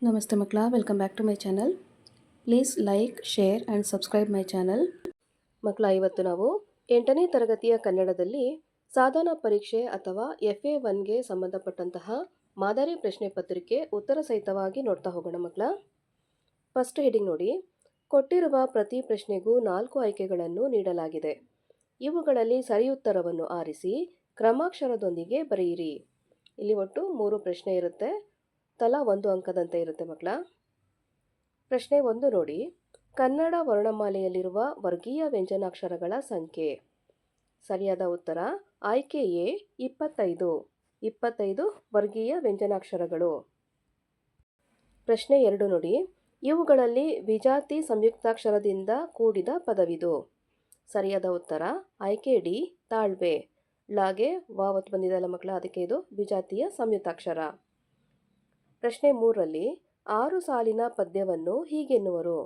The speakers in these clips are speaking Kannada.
ನಮಸ್ತೆ ಮಕ್ಕಳ, welcome back to my channel. Please like, share and subscribe my channel. ಮಕ್ಕಳ, ಇವತ್ತು ನಾವು 8ನೇ ತರಗತಿಯ ಕನ್ನಡದಲ್ಲಿ ಸಾಧನ ಪರೀಕ್ಷೆ ಅಥವಾ FA1ಗೆ ಸಂಬಂಧಪಟ್ಟಂತಹ ಮಾದರಿ ಪ್ರಶ್ನೆ ಪತ್ರಿಕೆ ಉತ್ತರ ಸಹಿತವಾಗಿ ನೋಡ್ತಾ ಹೋಗೋಣ ಮಕ್ಕಳ. ಫಸ್ಟ್ ಹೆಡಿಂಗ್ ನೋಡಿ. ಕೊಟ್ಟಿರುವ ಪ್ರತಿ ಪ್ರಶ್ನೆಗೂ 4 ಆಯ್ಕೆಗಳನ್ನು ನೀಡಲಾಗಿದೆ. ಇವುಗಳಲ್ಲಿ ಸರಿಯುತ್ತರವನ್ನು ಆರಿಸಿ ಕ್ರಮಾಕ್ಷರದೊಂದಿಗೆ ಬರೆಯಿರಿ. ಇಲ್ಲಿ ಒಟ್ಟು 3 ಪ್ರಶ್ನೆ ಇರುತ್ತೆ. ತಲಾ 1 ಅಂಕದಂತೆ ಇರುತ್ತೆ ಮಕ್ಕಳ. ಪ್ರಶ್ನೆ 1 ನೋಡಿ. ಕನ್ನಡ ವರ್ಣಮಾಲೆಯಲ್ಲಿರುವ ವರ್ಗೀಯ ವ್ಯಂಜನಾಕ್ಷರಗಳ ಸಂಖ್ಯೆ. ಸರಿಯಾದ ಉತ್ತರ ಆಯ್ಕೆ ಎ 25. 25 ವರ್ಗೀಯ ವ್ಯಂಜನಾಕ್ಷರಗಳು. ಪ್ರಶ್ನೆ 2 ನೋಡಿ. ಇವುಗಳಲ್ಲಿ ವಿಜಾತಿ ಸಂಯುಕ್ತಾಕ್ಷರದಿಂದ ಕೂಡಿದ ಪದವಿದು. ಸರಿಯಾದ ಉತ್ತರ ಆಯ್ಕೆ ಡಿ ತಾಳ್ವೆ. ಲಾಗೆ ವಾವತ್ತು ಬಂದಿದೆಯಲ್ಲ ಮಕ್ಕಳ, ಅದಕ್ಕೆ ಇದು ವಿಜಾತಿಯ ಸಂಯುಕ್ತಾಕ್ಷರ. ಪ್ರಶ್ನೆ 3ರಲ್ಲಿ 6 ಸಾಲಿನ ಪದ್ಯವನ್ನು ಹೀಗೆನ್ನುವರು.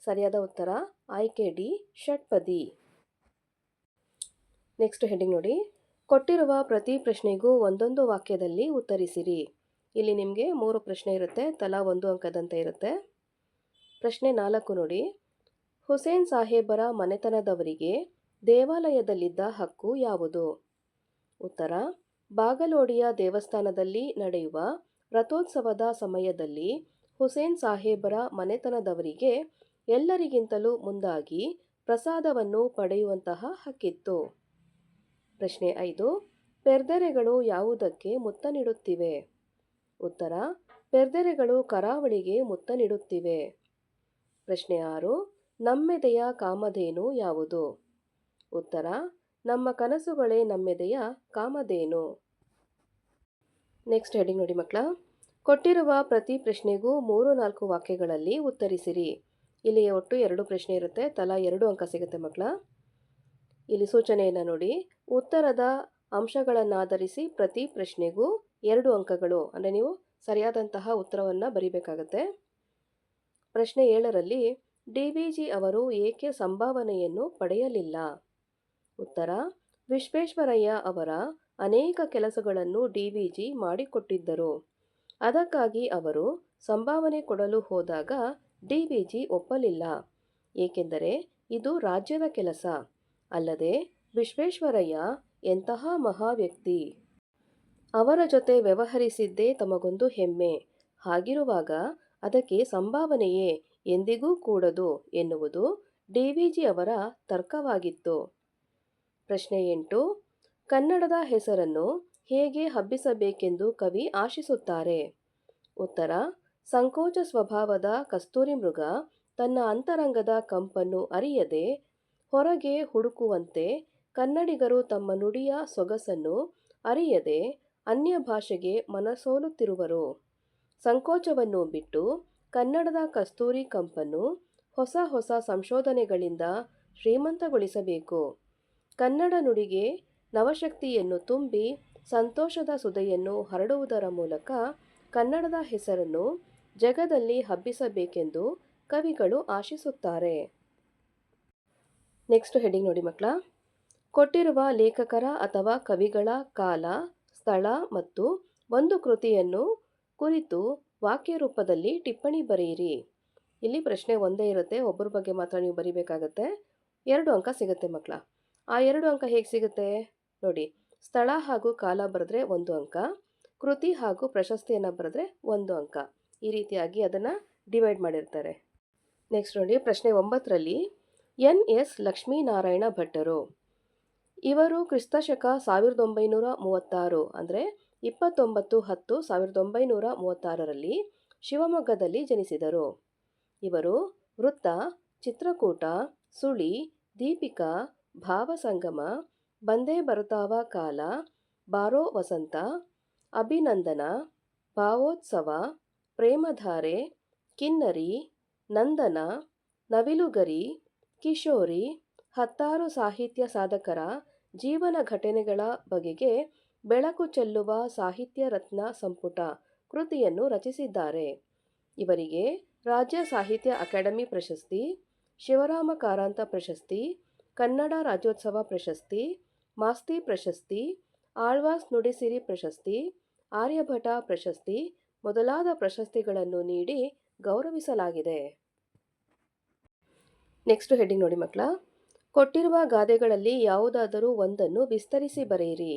ಸರಿಯಾದ ಉತ್ತರ ಆಯ್ಕೆ ಡಿ ಷಟ್ಪದಿ. ನೆಕ್ಸ್ಟ್ ಹೆಡಿಂಗ್ ನೋಡಿ. ಕೊಟ್ಟಿರುವ ಪ್ರತಿ ಪ್ರಶ್ನೆಗೂ ಒಂದೊಂದು ವಾಕ್ಯದಲ್ಲಿ ಉತ್ತರಿಸಿರಿ. ಇಲ್ಲಿ ನಿಮಗೆ 3 ಪ್ರಶ್ನೆ ಇರುತ್ತೆ. ತಲಾ 1 ಅಂಕದಂತೆ ಇರುತ್ತೆ. ಪ್ರಶ್ನೆ 4 ನೋಡಿ. ಹುಸೇನ್ ಸಾಹೇಬರ ಮನೆತನದವರಿಗೆ ದೇವಾಲಯದಲ್ಲಿದ್ದ ಹಕ್ಕು ಯಾವುದು? ಉತ್ತರ ಬಾಗಲೋಡಿಯ ದೇವಸ್ಥಾನದಲ್ಲಿ ನಡೆಯುವ ರಥೋತ್ಸವದ ಸಮಯದಲ್ಲಿ ಹುಸೇನ್ ಸಾಹೇಬರ ಮನೆತನದವರಿಗೆ ಎಲ್ಲರಿಗಿಂತಲೂ ಮುಂದಾಗಿ ಪ್ರಸಾದವನ್ನು ಪಡೆಯುವಂತಹ ಹಕ್ಕಿತ್ತು. ಪ್ರಶ್ನೆ 5. ಪೆರ್ದೆರೆಗಳು ಯಾವುದಕ್ಕೆ ಮುತ್ತ ನೀಡುತ್ತಿವೆ? ಉತ್ತರ ಪೆರ್ದೆರೆಗಳು ಕರಾವಳಿಗೆ ಮುತ್ತ ನೀಡುತ್ತಿವೆ. ಪ್ರಶ್ನೆ 6. ನಮ್ಮೆದೆಯ ಕಾಮಧೇನು ಯಾವುದು? ಉತ್ತರ ನಮ್ಮ ಕನಸುಗಳೇ ನಮ್ಮೆದೆಯ ಕಾಮಧೇನು. ನೆಕ್ಸ್ಟ್ ಹೆಡಿಂಗ್ ನೋಡಿ ಮಕ್ಕಳ. ಕೊಟ್ಟಿರುವ ಪ್ರತಿ ಪ್ರಶ್ನೆಗೂ 3-4 ವಾಕ್ಯಗಳಲ್ಲಿ ಉತ್ತರಿಸಿರಿ. ಇಲ್ಲಿ ಒಟ್ಟು 2 ಪ್ರಶ್ನೆ ಇರುತ್ತೆ. ತಲಾ 2 ಅಂಕ ಸಿಗುತ್ತೆ ಮಕ್ಕಳ. ಇಲ್ಲಿ ಸೂಚನೆಯನ್ನು ನೋಡಿ. ಉತ್ತರದ ಅಂಶಗಳನ್ನಾಧರಿಸಿ ಪ್ರತಿ ಪ್ರಶ್ನೆಗೂ 2 ಅಂಕಗಳು, ಅಂದರೆ ನೀವು ಸರಿಯಾದಂತಹ ಉತ್ತರವನ್ನು ಬರೀಬೇಕಾಗತ್ತೆ. ಪ್ರಶ್ನೆ 7ರಲ್ಲಿ DVG ಅವರು ಏಕೆ ಸಂಭಾವನೆಯನ್ನು ಪಡೆಯಲಿಲ್ಲ? ಉತ್ತರ ವಿಶ್ವೇಶ್ವರಯ್ಯ ಅವರ ಅನೇಕ ಕೆಲಸಗಳನ್ನು DVG ಮಾಡಿಕೊಟ್ಟಿದ್ದರು. ಅದಕ್ಕಾಗಿ ಅವರು ಸಂಭಾವನೆ ಕೊಡಲು ಹೋದಾಗ DVG ಒಪ್ಪಲಿಲ್ಲ. ಏಕೆಂದರೆ ಇದು ರಾಜ್ಯದ ಕೆಲಸ. ಅಲ್ಲದೆ ವಿಶ್ವೇಶ್ವರಯ್ಯ ಎಂತಹ ಮಹಾ ವ್ಯಕ್ತಿ. ಅವರ ಜೊತೆ ವ್ಯವಹರಿಸಿದ್ದೇ ತಮಗೊಂದು ಹೆಮ್ಮೆ. ಹಾಗಿರುವಾಗ ಅದಕ್ಕೆ ಸಂಭಾವನೆಯೇ ಎಂದಿಗೂ ಕೂಡದು ಎನ್ನುವುದು DVG ಅವರ ತರ್ಕವಾಗಿತ್ತು. ಪ್ರಶ್ನೆ 8. ಕನ್ನಡದ ಹೆಸರನ್ನು ಹೇಗೆ ಹಬ್ಬಿಸಬೇಕೆಂದು ಕವಿ ಆಶಿಸುತ್ತಾರೆ? ಉತ್ತರ ಸಂಕೋಚ ಸ್ವಭಾವದ ಕಸ್ತೂರಿ ಮೃಗ ತನ್ನ ಅಂತರಂಗದ ಕಂಪನ್ನು ಅರಿಯದೆ ಹೊರಗೆ ಹುಡುಕುವಂತೆ ಕನ್ನಡಿಗರು ತಮ್ಮ ನುಡಿಯ ಸೊಗಸನ್ನು ಅರಿಯದೆ ಅನ್ಯ ಭಾಷೆಗೆ ಮನಸೋಲುತ್ತಿರುವರು. ಸಂಕೋಚವನ್ನು ಬಿಟ್ಟು ಕನ್ನಡದ ಕಸ್ತೂರಿ ಕಂಪನ್ನು ಹೊಸ ಹೊಸ ಸಂಶೋಧನೆಗಳಿಂದ ಶ್ರೀಮಂತಗೊಳಿಸಬೇಕು. ಕನ್ನಡ ನುಡಿಗೆ ನವಶಕ್ತಿಯನ್ನು ತುಂಬಿ ಸಂತೋಷದ ಸುಧೆಯನ್ನು ಹರಡುವುದರ ಮೂಲಕ ಕನ್ನಡದ ಹೆಸರನ್ನು ಜಗದಲ್ಲಿ ಹಬ್ಬಿಸಬೇಕೆಂದು ಕವಿಗಳು ಆಶಿಸುತ್ತಾರೆ. ನೆಕ್ಸ್ಟ್ ಹೆಡಿಂಗ್ ನೋಡಿ ಮಕ್ಕಳ. ಕೊಟ್ಟಿರುವ ಲೇಖಕರ ಅಥವಾ ಕವಿಗಳ ಕಾಲ, ಸ್ಥಳ ಮತ್ತು ಒಂದು ಕೃತಿಯನ್ನು ಕುರಿತು ವಾಕ್ಯ ರೂಪದಲ್ಲಿ ಟಿಪ್ಪಣಿ ಬರೆಯಿರಿ. ಇಲ್ಲಿ ಪ್ರಶ್ನೆ ಒಂದೇ ಇರುತ್ತೆ. ಒಬ್ಬರ ಬಗ್ಗೆ ಮಾತ್ರ ನೀವು ಬರೀಬೇಕಾಗತ್ತೆ. 2 ಅಂಕ ಸಿಗುತ್ತೆ ಮಕ್ಕಳ. ಆ 2 ಅಂಕ ಹೇಗೆ ಸಿಗುತ್ತೆ ನೋಡಿ. ಸ್ಥಳ ಹಾಗೂ ಕಾಲ ಬರೆದ್ರೆ 1 ಅಂಕ, ಕೃತಿ ಹಾಗೂ ಪ್ರಶಸ್ತಿಯನ್ನು ಬರೆದ್ರೆ 1 ಅಂಕ. ಈ ರೀತಿಯಾಗಿ ಅದನ್ನು ಡಿವೈಡ್ ಮಾಡಿರ್ತಾರೆ. ನೆಕ್ಸ್ಟ್ ನೋಡಿ. ಪ್ರಶ್ನೆ 9ರಲ್ಲಿ NS ಲಕ್ಷ್ಮೀನಾರಾಯಣ ಭಟ್ಟರು ಇವರು ಕ್ರಿಸ್ತಶಕ 1936 ಅಂದರೆ 29/10/1936ರಲ್ಲಿ ಶಿವಮೊಗ್ಗದಲ್ಲಿ ಜನಿಸಿದರು. ಇವರು ವೃತ್ತ, ಚಿತ್ರಕೂಟ, ಸುಳಿ, ದೀಪಿಕಾ, ಭಾವಸಂಗಮ, ಬಂದೇ ಬರ್ತಾವ ಕಾಲ, ಬಾರೋ ವಸಂತ, ಅಭಿನಂದನ, ಭಾವೋತ್ಸವ, ಪ್ರೇಮಧಾರೆ, ಕಿನ್ನರಿ, ನಂದನ, ನವಿಲುಗರಿ, ಕಿಶೋರಿ, 10 ಸಾಹಿತ್ಯ ಸಾಧಕರ ಜೀವನ ಘಟನೆಗಳ ಬಗೆಗೆ ಬೆಳಕು ಚೆಲ್ಲುವ ಸಾಹಿತ್ಯ ರತ್ನ ಸಂಪುಟ ಕೃತಿಯನ್ನು ರಚಿಸಿದ್ದಾರೆ. ಇವರಿಗೆ ರಾಜ್ಯ ಸಾಹಿತ್ಯ ಅಕಾಡೆಮಿ ಪ್ರಶಸ್ತಿ, ಶಿವರಾಮ ಕಾರಂತ ಪ್ರಶಸ್ತಿ, ಕನ್ನಡ ರಾಜ್ಯೋತ್ಸವ ಪ್ರಶಸ್ತಿ, ಮಾಸ್ತಿ ಪ್ರಶಸ್ತಿ, ಆಳ್ವಾಸ್ ನುಡಿಸಿರಿ ಪ್ರಶಸ್ತಿ, ಆರ್ಯಭಟ ಪ್ರಶಸ್ತಿ ಮೊದಲಾದ ಪ್ರಶಸ್ತಿಗಳನ್ನು ನೀಡಿ ಗೌರವಿಸಲಾಗಿದೆ. ನೆಕ್ಸ್ಟ್ ಹೆಡ್ಡಿಂಗ್ ನೋಡಿ ಮಕ್ಕಳ. ಕೊಟ್ಟಿರುವ ಗಾದೆಗಳಲ್ಲಿ ಯಾವುದಾದರೂ ಒಂದನ್ನು ವಿಸ್ತರಿಸಿ ಬರೆಯಿರಿ.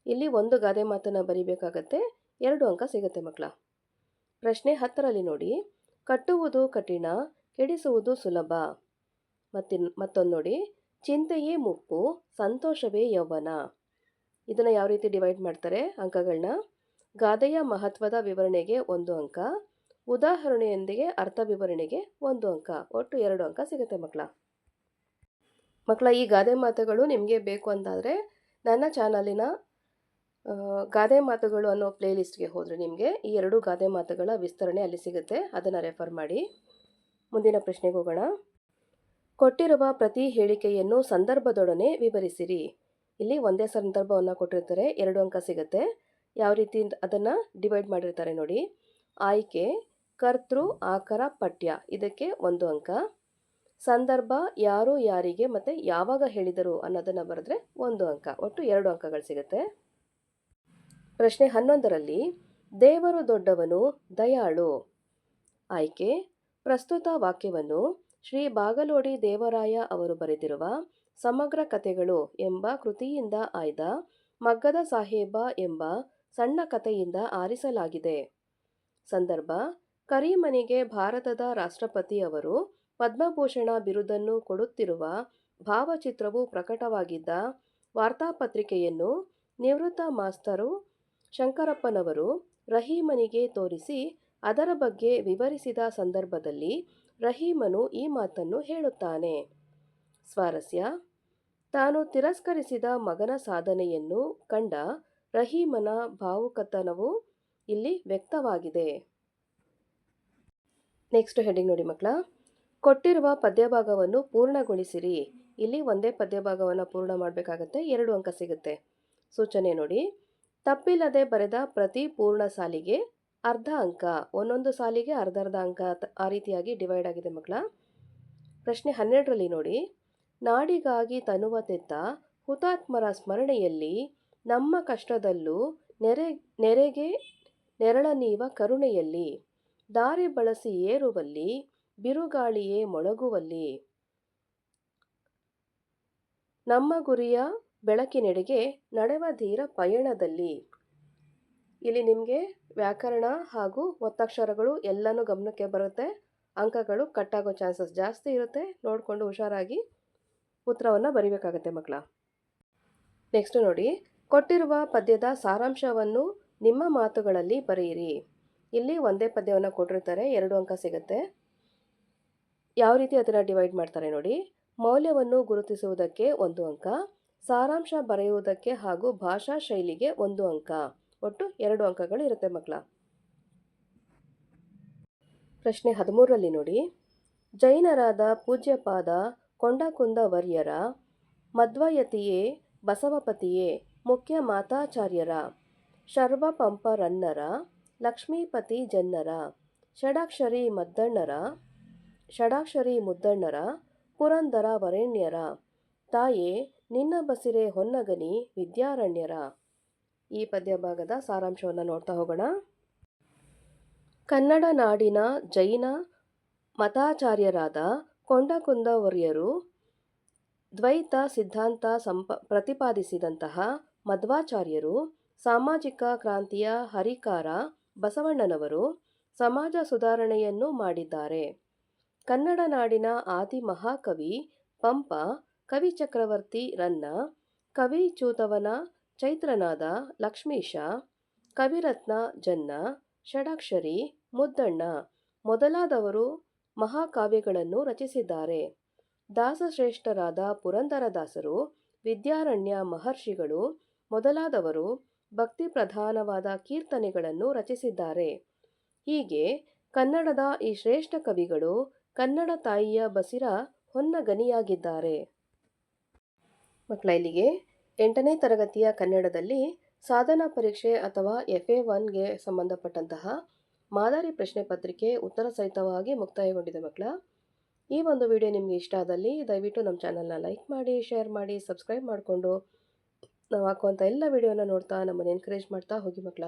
ಇಲ್ಲಿ ಒಂದು ಗಾದೆ ಮಾತನ್ನು ಬರಿಬೇಕಾಗತ್ತೆ. 2 ಅಂಕ ಸಿಗುತ್ತೆ ಮಕ್ಕಳ. ಪ್ರಶ್ನೆ 10ರಲ್ಲಿ ನೋಡಿ. ಕಟ್ಟುವುದು ಕಠಿಣ, ಕೆಡಿಸುವುದು ಸುಲಭ. ಮತ್ತೊಂದು ನೋಡಿ. ಚಿಂತೆಯೇ ಮುಪ್ಪು, ಸಂತೋಷವೇ ಯೌವನ. ಇದನ್ನು ಯಾವ ರೀತಿ ಡಿವೈಡ್ ಮಾಡ್ತಾರೆ ಅಂಕಗಳನ್ನ? ಗಾದೆಯ ಮಹತ್ವದ ವಿವರಣೆಗೆ 1 ಅಂಕ, ಉದಾಹರಣೆಯೊಂದಿಗೆ ಅರ್ಥ ವಿವರಣೆಗೆ 1 ಅಂಕ, ಒಟ್ಟು 2 ಅಂಕ ಸಿಗುತ್ತೆ ಮಕ್ಕಳ. ಈ ಗಾದೆ ಮಾತುಗಳು ನಿಮಗೆ ಬೇಕು ಅಂತಾದರೆ ನನ್ನ ಚಾನಲಿನ ಗಾದೆ ಮಾತುಗಳು ಅನ್ನೋ ಪ್ಲೇಲಿಸ್ಟ್ಗೆ ಹೋದರೆ ನಿಮಗೆ ಈ 2 ಗಾದೆ ಮಾತುಗಳ ವಿಸ್ತರಣೆ ಅಲ್ಲಿ ಸಿಗುತ್ತೆ. ಅದನ್ನು ರೆಫರ್ ಮಾಡಿ. ಮುಂದಿನ ಪ್ರಶ್ನೆಗೆ ಹೋಗೋಣ. ಕೊಟ್ಟಿರುವ ಪ್ರತಿ ಹೇಳಿಕೆಯನ್ನು ಸಂದರ್ಭದೊಡನೆ ವಿವರಿಸಿರಿ. ಇಲ್ಲಿ ಒಂದೇ ಸಂದರ್ಭವನ್ನು ಕೊಟ್ಟಿರ್ತಾರೆ, 2 ಅಂಕ ಸಿಗುತ್ತೆ. ಯಾವ ರೀತಿ ಅದನ್ನು ಡಿವೈಡ್ ಮಾಡಿರ್ತಾರೆ ನೋಡಿ. ಆಯ್ಕೆ, ಕರ್ತೃ, ಆಕರ, ಪಠ್ಯ ಇದಕ್ಕೆ 1 ಅಂಕ. ಸಂದರ್ಭ, ಯಾರು, ಯಾರಿಗೆ ಮತ್ತು ಯಾವಾಗ ಹೇಳಿದರು ಅನ್ನೋದನ್ನು ಬರೆದ್ರೆ 1 ಅಂಕ, ಒಟ್ಟು 2 ಅಂಕಗಳು ಸಿಗುತ್ತೆ. ಪ್ರಶ್ನೆ 11ರಲ್ಲಿ ದೇವರು ದೊಡ್ಡವನು, ದಯಾಳು. ಆಯ್ಕೆ, ಪ್ರಸ್ತುತ ವಾಕ್ಯವನ್ನು ಶ್ರೀ ಬಾಗಲೋಡಿ ದೇವರಾಯ ಅವರು ಬರೆದಿರುವ ಸಮಗ್ರ ಕಥೆಗಳು ಎಂಬ ಕೃತಿಯಿಂದ ಆಯ್ದ ಮಗ್ಗದ ಸಾಹೇಬ ಎಂಬ ಸಣ್ಣ ಕಥೆಯಿಂದ ಆರಿಸಲಾಗಿದೆ. ಸಂದರ್ಭ, ಕರೀಮನಿಗೆ ಭಾರತದ ರಾಷ್ಟ್ರಪತಿ ಅವರು ಪದ್ಮಭೂಷಣ ಬಿರುದನ್ನು ಕೊಡುತ್ತಿರುವ ಭಾವಚಿತ್ರವು ಪ್ರಕಟವಾಗಿದ್ದ ವಾರ್ತಾಪತ್ರಿಕೆಯನ್ನು ನಿವೃತ್ತ ಮಾಸ್ತರು ಶಂಕರಪ್ಪನವರು ರಹೀಮನಿಗೆ ತೋರಿಸಿ ಅದರ ಬಗ್ಗೆ ವಿವರಿಸಿದ ಸಂದರ್ಭದಲ್ಲಿ ರಹೀಮನು ಈ ಮಾತನ್ನು ಹೇಳುತ್ತಾನೆ. ಸ್ವಾರಸ್ಯ, ತಾನು ತಿರಸ್ಕರಿಸಿದ ಮಗನ ಸಾಧನೆಯನ್ನು ಕಂಡ ರಹೀಮನ ಭಾವುಕತನವು ಇಲ್ಲಿ ವ್ಯಕ್ತವಾಗಿದೆ. ನೆಕ್ಸ್ಟ್ ಹೆಡ್ಡಿಂಗ್ ನೋಡಿ ಮಕ್ಕಳ. ಕೊಟ್ಟಿರುವ ಪದ್ಯಭಾಗವನ್ನು ಪೂರ್ಣಗೊಳಿಸಿರಿ. ಇಲ್ಲಿ ಒಂದೇ ಪದ್ಯಭಾಗವನ್ನು ಪೂರ್ಣ ಮಾಡಬೇಕಾಗತ್ತೆ. 2 ಅಂಕ ಸಿಗುತ್ತೆ. ಸೂಚನೆ ನೋಡಿ. ತಪ್ಪಿಲ್ಲದೆ ಬರೆದ ಪ್ರತಿ ಪೂರ್ಣ ಸಾಲಿಗೆ ಅರ್ಧ ಅಂಕ, ಒಂದೊಂದು ಸಾಲಿಗೆ ಅರ್ಧ ಅಂಕ, ಆ ರೀತಿಯಾಗಿ ಡಿವೈಡ್ ಆಗಿದೆ ಮಕ್ಕಳ. ಪ್ರಶ್ನೆ 12ರಲ್ಲಿ ನೋಡಿ. ನಾಡಿಗಾಗಿ ತನುವ ತೆತ್ತ ಹುತಾತ್ಮರ ಸ್ಮರಣೆಯಲ್ಲಿ ನಮ್ಮ ಕಷ್ಟದಲ್ಲೂ ನೆರೆಗೆ ನೆರಳನೀವ ಕರುಣೆಯಲ್ಲಿ ದಾರಿ ಬಳಸಿ ಏರುವಲ್ಲಿ ಬಿರುಗಾಳಿಯೇ ಮೊಳಗುವಲ್ಲಿ ನಮ್ಮ ಗುರಿಯ ಬೆಳಕಿನೆಡೆಗೆ ನಡೆವ ಧೀರ ಪಯಣದಲ್ಲಿ. ಇಲ್ಲಿ ನಿಮಗೆ ವ್ಯಾಕರಣ ಹಾಗೂ ಒತ್ತಕ್ಷರಗಳು ಎಲ್ಲನೂ ಗಮನಕ್ಕೆ ಬರುತ್ತೆ. ಅಂಕಗಳು ಕಟ್ಟಾಗೋ ಚಾನ್ಸಸ್ ಜಾಸ್ತಿ ಇರುತ್ತೆ. ನೋಡಿಕೊಂಡು ಹುಷಾರಾಗಿ ಉತ್ತರವನ್ನು ಬರಿಬೇಕಾಗತ್ತೆ ಮಕ್ಕಳ. ನೆಕ್ಸ್ಟ್ ನೋಡಿ. ಕೊಟ್ಟಿರುವ ಪದ್ಯದ ಸಾರಾಂಶವನ್ನು ನಿಮ್ಮ ಮಾತುಗಳಲ್ಲಿ ಬರೆಯಿರಿ. ಇಲ್ಲಿ ಒಂದೇ ಪದ್ಯವನ್ನು ಕೊಟ್ಟಿರ್ತಾರೆ, 2 ಅಂಕ ಸಿಗುತ್ತೆ. ಯಾವ ರೀತಿ ಅದನ್ನು ಡಿವೈಡ್ ಮಾಡ್ತಾರೆ ನೋಡಿ. ಮೌಲ್ಯವನ್ನು ಗುರುತಿಸುವುದಕ್ಕೆ 1 ಅಂಕ, ಸಾರಾಂಶ ಬರೆಯುವುದಕ್ಕೆ ಹಾಗೂ ಭಾಷಾ ಶೈಲಿಗೆ 1 ಅಂಕ, ಒಟ್ಟು 2 ಅಂಕಗಳು ಇರುತ್ತೆ ಮಕ್ಕಳ. ಪ್ರಶ್ನೆ 13ರಲ್ಲಿ ನೋಡಿ. ಜೈನರಾದ ಪೂಜ್ಯಪಾದ ಕೊಂಡಕುಂದ ವರ್ಯರ, ಮಧ್ವಯತಿಯೇ ಬಸವಪತಿಯೇ ಮುಖ್ಯ ಮಾತಾಚಾರ್ಯರ, ಶರ್ವಪಂಪರನ್ನರ, ಲಕ್ಷ್ಮೀಪತಿ ಜನ್ನರ, ಷಡಾಕ್ಷರಿ ಮುದ್ದಣ್ಣರ, ಪುರಂದರ ವರೇಣ್ಯರ, ತಾಯೇ ನಿನ್ನ ಬಸಿರೆ ಹೊನ್ನಗನಿ ವಿದ್ಯಾರಣ್ಯರ. ಈ ಪದ್ಯ ಭಾಗದ ಸಾರಾಂಶವನ್ನು ನೋಡ್ತಾ ಹೋಗೋಣ. ಕನ್ನಡ ನಾಡಿನ ಜೈನ ಮತಾಚಾರ್ಯರಾದ ಕೊಂಡಕುಂದ ವರ್ಯರು ದ್ವೈತ ಸಿದ್ಧಾಂತ ಪ್ರತಿಪಾದಿಸಿದಂತಹ ಮಧ್ವಾಚಾರ್ಯರು, ಸಾಮಾಜಿಕ ಕ್ರಾಂತಿಯ ಹರಿಕಾರ ಬಸವಣ್ಣನವರು ಸಮಾಜ ಸುಧಾರಣೆಯನ್ನು ಮಾಡಿದ್ದಾರೆ. ಕನ್ನಡ ನಾಡಿನ ಆದಿ ಮಹಾಕವಿ ಪಂಪ, ಕವಿಚಕ್ರವರ್ತಿ ರನ್ನ, ಕವಿ ಚೂತವನ ಚೈತ್ರನಾದ ಲಕ್ಷ್ಮೀಶ, ಕವಿರತ್ನ ಜನ್ನ, ಷಡಾಕ್ಷರಿ ಮುದ್ದಣ್ಣ ಮೊದಲಾದವರು ಮಹಾಕಾವ್ಯಗಳನ್ನು ರಚಿಸಿದ್ದಾರೆ. ದಾಸಶ್ರೇಷ್ಠರಾದ ಪುರಂದರದಾಸರು, ವಿದ್ಯಾರಣ್ಯ ಮಹರ್ಷಿಗಳು ಮೊದಲಾದವರು ಭಕ್ತಿ ಪ್ರಧಾನವಾದ ಕೀರ್ತನೆಗಳನ್ನು ರಚಿಸಿದ್ದಾರೆ. ಹೀಗೆ ಕನ್ನಡದ ಈ ಶ್ರೇಷ್ಠ ಕವಿಗಳು ಕನ್ನಡ ತಾಯಿಯ ಬಸಿರ ಹೊನ್ನಗನಿಯಾಗಿದ್ದಾರೆ. ಮಕ್ಕಳ, ಇಲ್ಲಿಗೆ 8ನೇ ತರಗತಿಯ ಕನ್ನಡದಲ್ಲಿ ಸಾಧನಾ ಪರೀಕ್ಷೆ ಅಥವಾ FA1ಗೆ ಸಂಬಂಧಪಟ್ಟಂತಹ ಮಾದರಿ ಪ್ರಶ್ನೆ ಪತ್ರಿಕೆ ಉತ್ತರ ಸಹಿತವಾಗಿ ಮುಕ್ತಾಯಗೊಂಡಿದೆ ಮಕ್ಕಳ. ಈ ಒಂದು ವಿಡಿಯೋ ನಿಮಗೆ ಇಷ್ಟ ಆದಲ್ಲಿ ದಯವಿಟ್ಟು ನಮ್ಮ ಚಾನಲ್ನ ಲೈಕ್ ಮಾಡಿ, ಶೇರ್ ಮಾಡಿ, ಸಬ್ಸ್ಕ್ರೈಬ್ ಮಾಡಿಕೊಂಡು ನಾವು ಹಾಕುವಂಥ ಎಲ್ಲ ವಿಡಿಯೋನ ನೋಡ್ತಾ ನಮ್ಮನ್ನು ಎನ್ಕರೇಜ್ ಮಾಡ್ತಾ ಹೋಗಿ ಮಕ್ಕಳ.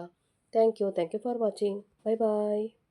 Thank you for watching. Bye bye.